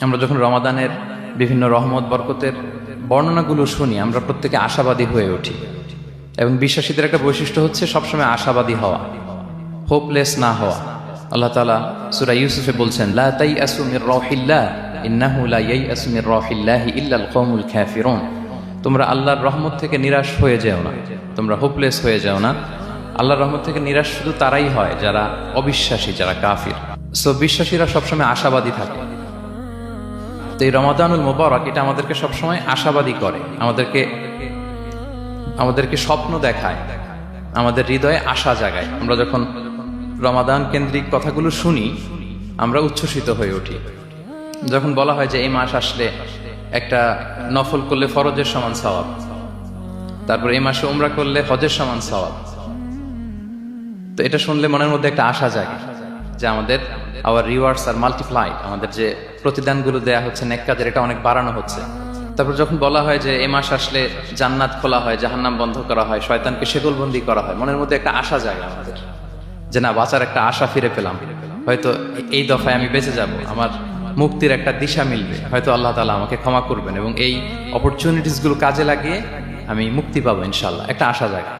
আমরা যখন রমাদানের বিভিন্ন রহমত বরকতের বর্ণনাগুলো শুনি, আমরা প্রত্যেকে আশাবাদী হয়ে উঠি। এবং বিশ্বাসীদের একটা বৈশিষ্ট্য হচ্ছে সবসময় আশাবাদী হওয়া, হোপলেস না হওয়া। আল্লাহ তাআলা সূরা ইউসুফে বলছেন, লা তাইয়াসু মির রাহিল্লাহ ইন্নাহু লা ইয়াইয়াসু মির রাহিল্লাহি ইল্লাল কওমুল কাফিরুন। তোমরা আল্লাহর রহমত থেকে নিরাশ হয়ে যেও না, তোমরা হোপলেস হয়ে যাও না। আল্লাহর রহমত থেকে নিরাশ শুধু তারাই হয় যারা অবিশ্বাসী, যারা কাফির। সো বিশ্বাসীরা সবসময় আশাবাদী থাকে। তো এই রমাদানুল মুবারক এটা আমাদেরকে সবসময় আশাবাদী করে, আমাদেরকে স্বপ্ন দেখায়, আমাদের হৃদয়ে আশা জাগায়। আমরা যখন রমাদান কেন্দ্রিক কথাগুলো শুনি, আমরা উচ্ছ্বসিত হয়ে উঠি। যখন বলা হয় যে এই মাস আসলে একটা নফল করলে ফরজের সমান সওয়াব, তারপর এই মাসে উমরা করলে হজের সমান সওয়াব, তো এটা শুনলে মনের মধ্যে একটা আশা জাগে যে আমাদের আওয়ার রিওয়ার্ডস আর মাল্টিপ্লাইড, আমাদের যে প্রতিদানগুলো দেয়া হচ্ছে নেক কাজের, এটা অনেক বাড়ানো হচ্ছে। তারপর যখন বলা হয় যে এই মাস আসলে জান্নাত খোলা হয়, জাহান্নাম বন্ধ করা হয়, শয়তানকে শেকলবন্দি করা হয়, মনের মধ্যে একটা আশা জাগে আমাদের যে না, বাঁচার একটা আশা ফিরে পেলাম, হয়তো এই দফায় আমি বেঁচে যাব, আমার মুক্তির একটা দিশা মিলবে, হয়তো আল্লাহ তাআলা আমাকে ক্ষমা করবেন এবং এই অপরচুনিটিসগুলো কাজে লাগিয়ে আমি মুক্তি পাবো ইনশাআল্লাহ, একটা আশা জাগে।